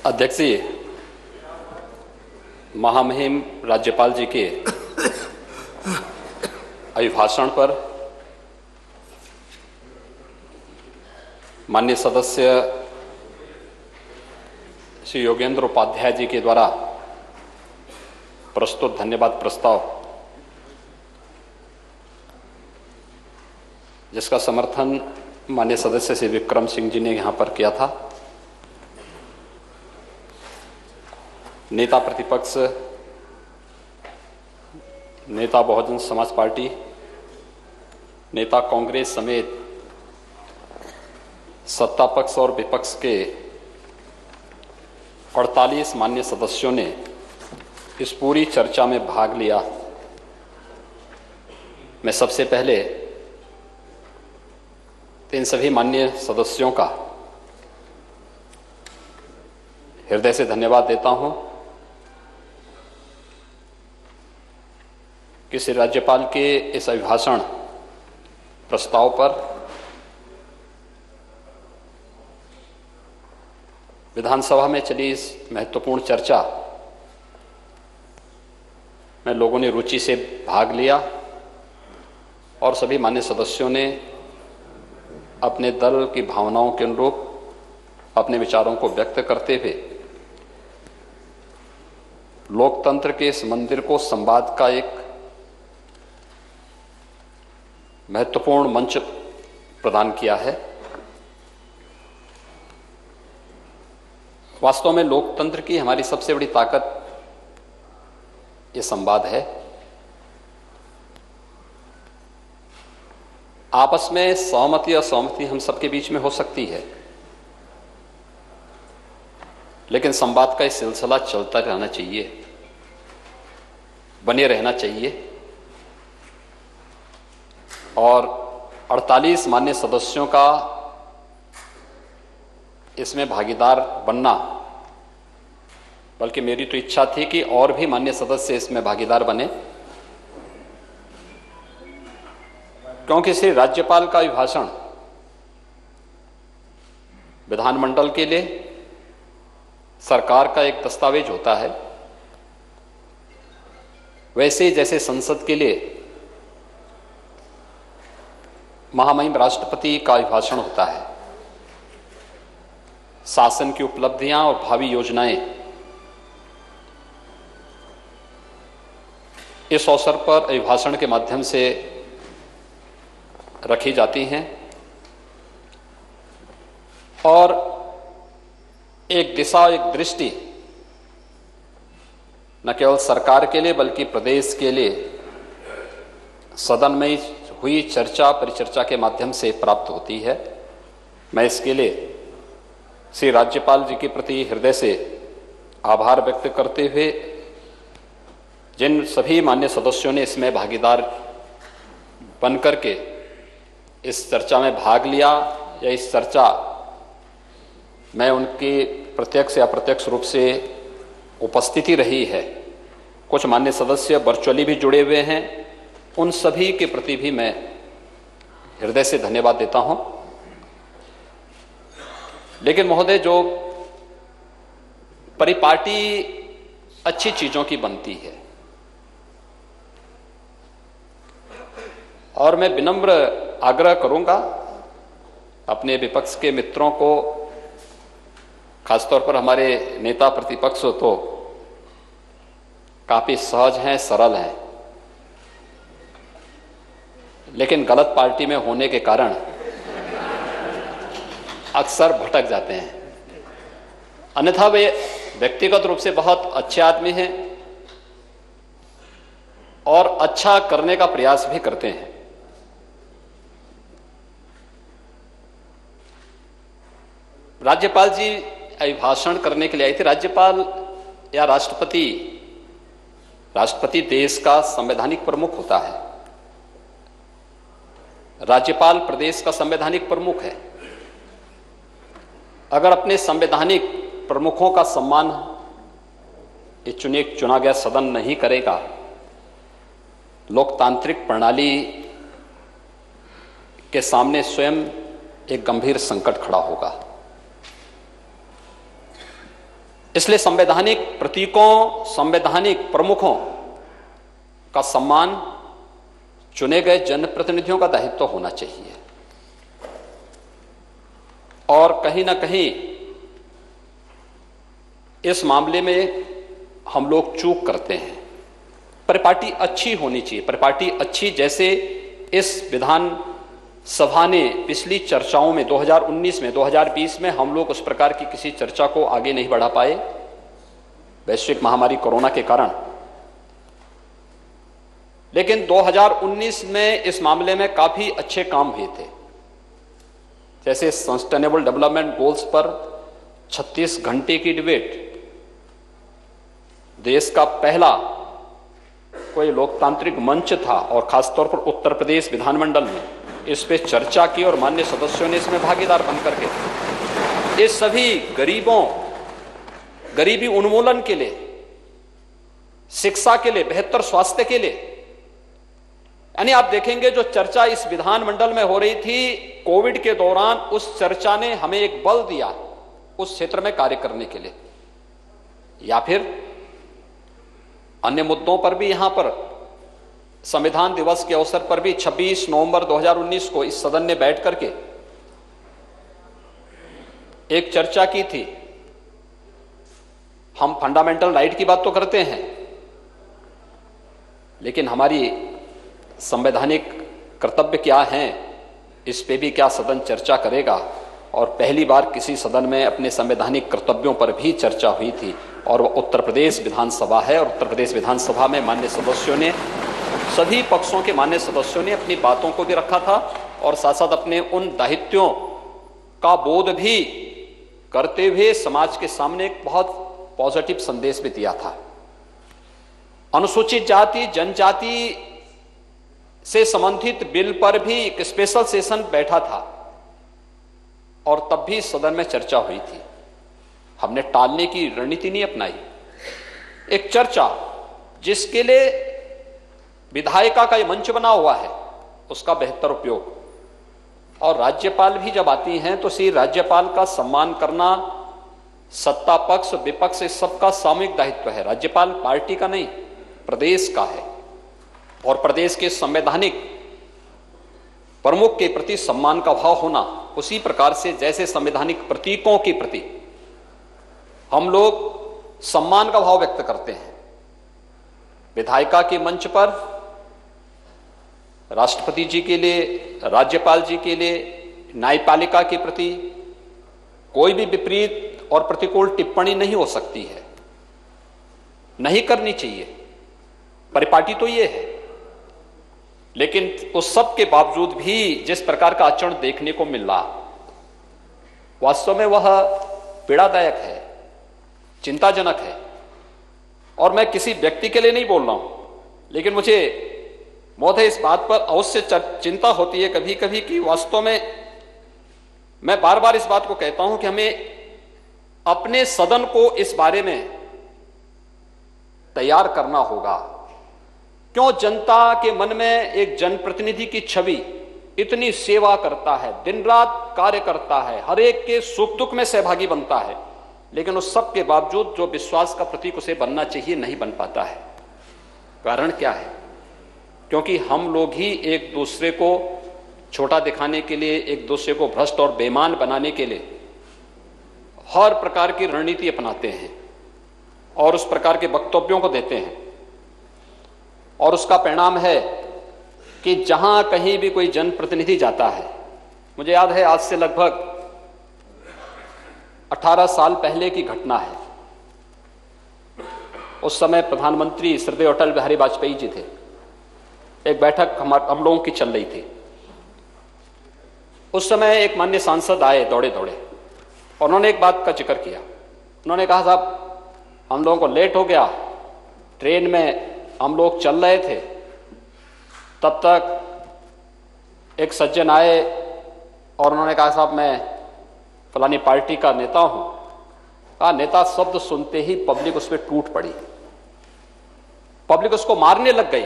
अध्यक्ष जी, महामहिम राज्यपाल जी के अभिभाषण पर माननीय सदस्य श्री योगेंद्र उपाध्याय जी के द्वारा प्रस्तुत धन्यवाद प्रस्ताव, जिसका समर्थन माननीय सदस्य श्री विक्रम सिंह जी ने यहां पर किया था, नेता प्रतिपक्ष, नेता बहुजन समाज पार्टी, नेता कांग्रेस समेत सत्ता पक्ष और विपक्ष के 48 माननीय सदस्यों ने इस पूरी चर्चा में भाग लिया। मैं सबसे पहले इन सभी माननीय सदस्यों का हृदय से धन्यवाद देता हूं कि श्री राज्यपाल के इस अभिभाषण प्रस्ताव पर विधानसभा में चली इस महत्वपूर्ण चर्चा में लोगों ने रुचि से भाग लिया और सभी माननीय सदस्यों ने अपने दल की भावनाओं के अनुरूप अपने विचारों को व्यक्त करते हुए लोकतंत्र के इस मंदिर को संवाद का एक महत्वपूर्ण मंच प्रदान किया है। वास्तव में लोकतंत्र की हमारी सबसे बड़ी ताकत ये संवाद है। आपस में सहमति असहमति हम सबके बीच में हो सकती है, लेकिन संवाद का ये सिलसिला चलता रहना चाहिए, बने रहना चाहिए। और 48 माननीय सदस्यों का इसमें भागीदार बनना, बल्कि मेरी तो इच्छा थी कि और भी माननीय सदस्य इसमें भागीदार बने, क्योंकि श्री राज्यपाल का अभिभाषण विधानमंडल के लिए सरकार का एक दस्तावेज होता है, वैसे ही जैसे संसद के लिए महामहिम राष्ट्रपति का अभिभाषण होता है, शासन की उपलब्धियां और भावी योजनाएं इस अवसर पर अभिभाषण के माध्यम से रखी जाती हैं और एक दिशा, एक दृष्टि न केवल सरकार के लिए बल्कि प्रदेश के लिए सदन में हुई चर्चा परिचर्चा के माध्यम से प्राप्त होती है। मैं इसके लिए श्री राज्यपाल जी के प्रति हृदय से आभार व्यक्त करते हुए जिन सभी मान्य सदस्यों ने इसमें भागीदार बनकर के इस चर्चा में भाग लिया या इस चर्चा में उनकी प्रत्यक्ष या अप्रत्यक्ष रूप से उपस्थिति रही है, कुछ मान्य सदस्य वर्चुअली भी जुड़े हुए हैं, उन सभी के प्रति भी मैं हृदय से धन्यवाद देता हूं। लेकिन महोदय, जो परिपाटी अच्छी चीजों की बनती है और मैं विनम्र आग्रह करूंगा अपने विपक्ष के मित्रों को, खासतौर पर हमारे नेता प्रतिपक्ष तो काफी सहज हैं, सरल हैं, लेकिन गलत पार्टी में होने के कारण अक्सर भटक जाते हैं। अन्यथा वे व्यक्तिगत रूप से बहुत अच्छे आदमी हैं और अच्छा करने का प्रयास भी करते हैं। राज्यपाल जी अभिभाषण करने के लिए आए थे। राज्यपाल या राष्ट्रपति देश का संवैधानिक प्रमुख होता है। राज्यपाल प्रदेश का संवैधानिक प्रमुख है। अगर अपने संवैधानिक प्रमुखों का सम्मान ये चुना गया सदन नहीं करेगा, लोकतांत्रिक प्रणाली के सामने स्वयं एक गंभीर संकट खड़ा होगा। इसलिए संवैधानिक प्रतीकों, संवैधानिक प्रमुखों का सम्मान चुने गए जनप्रतिनिधियों का दायित्व होना चाहिए। और कहीं ना कहीं इस मामले में हम लोग चूक करते हैं। परिपाटी अच्छी होनी चाहिए, परिपाटी अच्छी, जैसे इस विधान सभा ने पिछली चर्चाओं में 2019 में 2020 में हम लोग उस प्रकार की किसी चर्चा को आगे नहीं बढ़ा पाए वैश्विक महामारी कोरोना के कारण। लेकिन 2019 में इस मामले में काफी अच्छे काम हुए थे, जैसे सस्टेनेबल डेवलपमेंट गोल्स पर 36 घंटे की डिबेट, देश का पहला कोई लोकतांत्रिक मंच था और खासतौर पर उत्तर प्रदेश विधानमंडल में इस पे चर्चा की और माननीय सदस्यों ने इसमें भागीदार बनकर के इस सभी गरीबी उन्मूलन के लिए, शिक्षा के लिए, बेहतर स्वास्थ्य के लिए, यानी आप देखेंगे जो चर्चा इस विधानमंडल में हो रही थी कोविड के दौरान, उस चर्चा ने हमें एक बल दिया उस क्षेत्र में कार्य करने के लिए। या फिर अन्य मुद्दों पर भी यहां पर संविधान दिवस के अवसर पर भी 26 नवंबर 2019 को इस सदन ने बैठ करके एक चर्चा की थी। हम फंडामेंटल राइट की बात तो करते हैं, लेकिन हमारी संवैधानिक कर्तव्य क्या हैं, इस पे भी क्या सदन चर्चा करेगा। और पहली बार किसी सदन में अपने संवैधानिक कर्तव्यों पर भी चर्चा हुई थी, और वह उत्तर प्रदेश विधानसभा है। और उत्तर प्रदेश विधानसभा में माननीय सदस्यों ने, सभी पक्षों के माननीय सदस्यों ने अपनी बातों को भी रखा था और साथ साथ अपने उन दायित्वों का बोध भी करते हुए समाज के सामने एक बहुत पॉजिटिव संदेश भी दिया था। अनुसूचित जाति जनजाति से संबंधित बिल पर भी एक स्पेशल सेशन बैठा था और तब भी सदन में चर्चा हुई थी। हमने टालने की रणनीति नहीं अपनाई। एक चर्चा जिसके लिए विधायिका का यह मंच बना हुआ है, उसका बेहतर उपयोग। और राज्यपाल भी जब आती हैं तो श्री राज्यपाल का सम्मान करना सत्ता पक्ष विपक्ष इस सबका सामूहिक दायित्व है। राज्यपाल पार्टी का नहीं, प्रदेश का है। और प्रदेश के संवैधानिक प्रमुख के प्रति सम्मान का भाव होना, उसी प्रकार से जैसे संवैधानिक प्रतीकों के प्रति हम लोग सम्मान का भाव व्यक्त करते हैं, विधायिका के मंच पर राष्ट्रपति जी के लिए, राज्यपाल जी के लिए, न्यायपालिका के प्रति कोई भी विपरीत और प्रतिकूल टिप्पणी नहीं हो सकती है, नहीं करनी चाहिए। परिपाटी तो ये है। लेकिन उस सब के बावजूद भी जिस प्रकार का आचरण देखने को मिल रहा, वास्तव में वह पीड़ादायक है, चिंताजनक है। और मैं किसी व्यक्ति के लिए नहीं बोल रहा हूं, लेकिन मुझे महोदय इस बात पर अवश्य चिंता होती है कभी कभी कि वास्तव में मैं बार बार इस बात को कहता हूं कि हमें अपने सदन को इस बारे में तैयार करना होगा। क्यों जनता के मन में एक जनप्रतिनिधि की छवि, इतनी सेवा करता है, दिन रात कार्य करता है, हर एक के सुख दुख में सहभागी बनता है, लेकिन उस सब के बावजूद जो विश्वास का प्रतीक उसे बनना चाहिए नहीं बन पाता है। कारण क्या है? क्योंकि हम लोग ही एक दूसरे को छोटा दिखाने के लिए, एक दूसरे को भ्रष्ट और बेईमान बनाने के लिए हर प्रकार की रणनीति अपनाते हैं और उस प्रकार के वक्तव्यों को देते हैं। और उसका परिणाम है कि जहां कहीं भी कोई जनप्रतिनिधि जाता है, मुझे याद है आज से लगभग 18 साल पहले की घटना है। उस समय प्रधानमंत्री श्रद्धेय अटल बिहारी वाजपेयी जी थे। एक बैठक हम लोगों की चल रही थी। उस समय एक माननीय सांसद आए दौड़े दौड़े और उन्होंने एक बात का जिक्र किया। उन्होंने कहा, साहब हम लोगों को लेट हो गया, ट्रेन में हम लोग चल रहे थे, तब तक एक सज्जन आए और उन्होंने कहा, साहब मैं फलानी पार्टी का नेता हूं। कहा नेता शब्द सुनते ही पब्लिक उस पर टूट पड़ी, पब्लिक उसको मारने लग गई,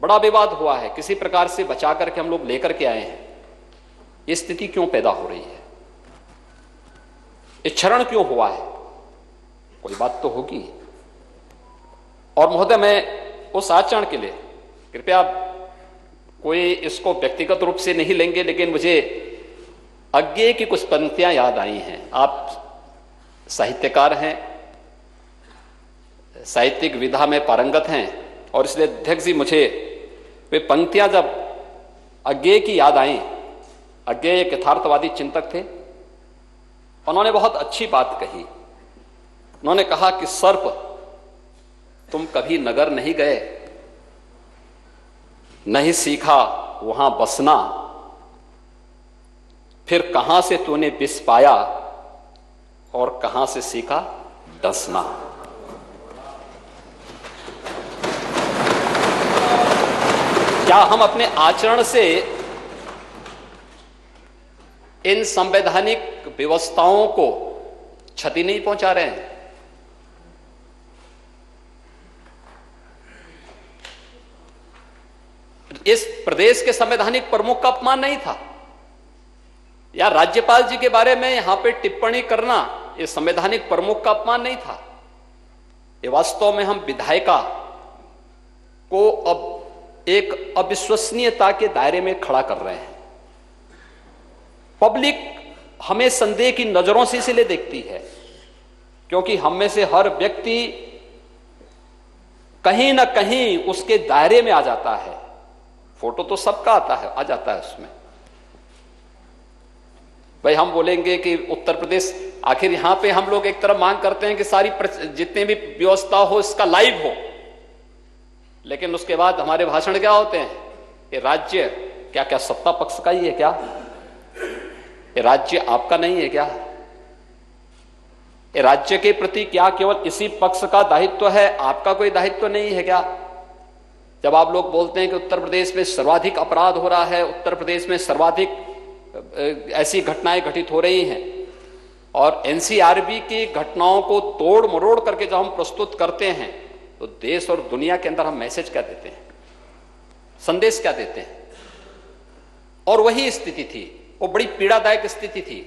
बड़ा विवाद हुआ है, किसी प्रकार से बचा करके हम लोग लेकर के आए हैं। ये स्थिति क्यों पैदा हो रही है? ये क्षरण क्यों हुआ है? कोई बात तो होगी। और महोदय, मैं उस आचरण के लिए कृपया कोई इसको व्यक्तिगत रूप से नहीं लेंगे, लेकिन मुझे अज्ञेय की कुछ पंक्तियां याद आई हैं। आप साहित्यकार हैं, साहित्यिक विधा में पारंगत हैं, और इसलिए अध्यक्ष जी मुझे वे पंक्तियां जब अज्ञेय की याद आई। अज्ञेय एक यथार्थवादी चिंतक थे, उन्होंने बहुत अच्छी बात कही। उन्होंने कहा कि सर्प, तुम कभी नगर नहीं गए, नहीं सीखा वहां बसना, फिर कहां से तूने विष पाया और कहां से सीखा डसना। क्या हम अपने आचरण से इन संवैधानिक व्यवस्थाओं को क्षति नहीं पहुंचा रहे हैं? इस प्रदेश के संवैधानिक प्रमुख का अपमान नहीं था, या राज्यपाल जी के बारे में यहां पे टिप्पणी करना इस संवैधानिक प्रमुख का अपमान नहीं था। ये वास्तव में हम विधायिका को अब एक अविश्वसनीयता के दायरे में खड़ा कर रहे हैं। पब्लिक हमें संदेह की नजरों से इसलिए देखती है क्योंकि हम में से हर व्यक्ति कहीं ना कहीं उसके दायरे में आ जाता है। फोटो तो सबका आता है, आ जाता है उसमें। भाई हम बोलेंगे कि उत्तर प्रदेश, आखिर यहां पे हम लोग एक तरफ मांग करते हैं कि सारी जितनी भी व्यवस्था हो इसका लाइव हो, लेकिन उसके बाद हमारे भाषण क्या होते हैं? ये राज्य क्या क्या सत्ता पक्ष का ही है क्या? ये राज्य आपका नहीं है क्या? ये राज्य के प्रति क्या केवल इसी पक्ष का दायित्व है, आपका कोई दायित्व नहीं है क्या? जब आप लोग बोलते हैं कि उत्तर प्रदेश में सर्वाधिक अपराध हो रहा है, उत्तर प्रदेश में सर्वाधिक ऐसी घटनाएं घटित हो रही हैं, और एनसीआरबी की घटनाओं को तोड़ मरोड़ करके जब हम प्रस्तुत करते हैं तो देश और दुनिया के अंदर हम मैसेज क्या देते हैं, संदेश क्या देते हैं? और वही स्थिति थी, वो बड़ी पीड़ादायक स्थिति थी।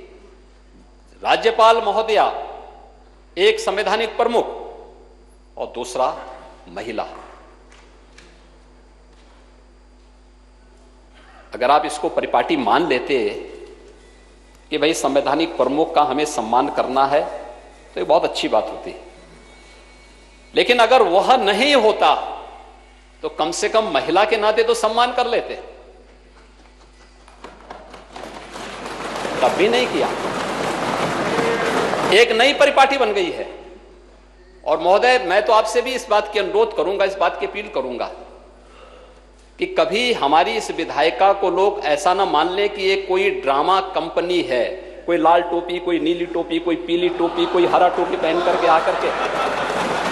राज्यपाल महोदया एक संवैधानिक प्रमुख और दूसरा महिला। अगर आप इसको परिपाटी मान लेते कि भाई संवैधानिक प्रमुख का हमें सम्मान करना है तो ये बहुत अच्छी बात होती, लेकिन अगर वह नहीं होता तो कम से कम महिला के नाते तो सम्मान कर लेते। तब भी नहीं किया। एक नई परिपाटी बन गई है। और महोदय, मैं तो आपसे भी इस बात की अनुरोध करूंगा, इस बात की अपील करूंगा कि कभी हमारी इस विधायिका को लोग ऐसा ना मान ले कि ये कोई ड्रामा कंपनी है, कोई लाल टोपी, कोई नीली टोपी, कोई पीली टोपी, कोई हरा टोपी पहन करके आकर के